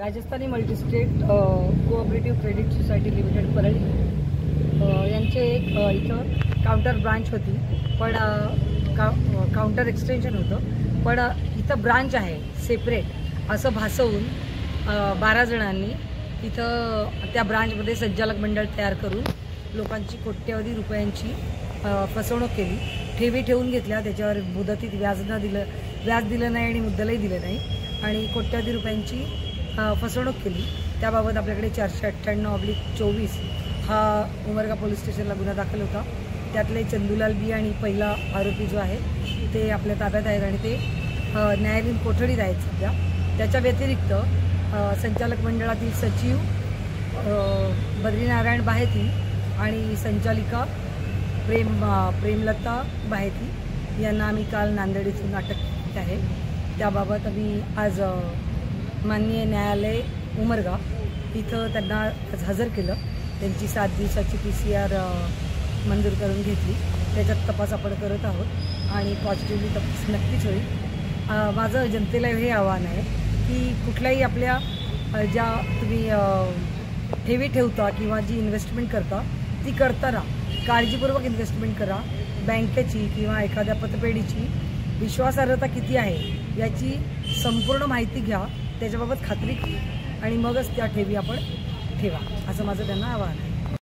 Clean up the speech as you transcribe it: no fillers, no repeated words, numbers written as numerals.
Rajasthani multi-state cooperative credit society limited Parli यांचे एक इथं काउंटर ब्रांच होती, पण काउंटर एक्सटेन्शन होतं, पण इथं ब्रांच आहे सेपरेट असं भासवून 12 जणांनी इथं त्या ब्रांचमध्ये संचालक मंडळ तयार करून लोकांची कोट्यवधी रुपयांची फसवणूक केली। ठेवी ठेवून घेतल्या, त्याच्यावर मुदतीत व्याज दिलं नाही आणि मुद्दलही दिलं नाही आणि कोट्यवधी रुपयांची फसवणूक केली। त्याबाबत आपल्याकडे 498/24 हा उमरगा पोलीस स्टेशनला गुन्हा दाखल होता। त्यातले चंदूलाल बी आणि पहिला आरोपी जो आहे ते आपल्या ताब्यात आहेत आणि ते न्यायालयीन कोठडीत आहेत सध्या। त्याच्या व्यतिरिक्त संचालक मंडळातील सचिव बद्रीनारायण बाहेती आणि संचालिका प्रेमलता बाहेती यांना आम्ही काल नांदेड येथून अटक केली आहे। त्याबाबत आम्ही आज माननीय न्यायालय उमरगा इथं त्यांना हजर केलं। त्यांची 7 दिवसाची PCR मंजूर करून घेतली। त्याच्यात तपास आपण करत आहोत आणि पॉझिटिव्हली तपास नक्कीच होईल। माझं जनतेला हे आव्हान आहे की कुठल्याही आपल्या ज्या तुम्ही ठेवी ठेवता किंवा जी इन्व्हेस्टमेंट करता ती करताना काळजीपूर्वक इन्व्हेस्टमेंट करा। बँकेची किंवा एखाद्या पतपेढीची विश्वासार्हता किती आहे याची संपूर्ण माहिती घ्या, त्याच्याबाबत खात्री आणि मगच त्या ठेवी आपण ठेवा, असं माझं त्यांना आवाहन आहे।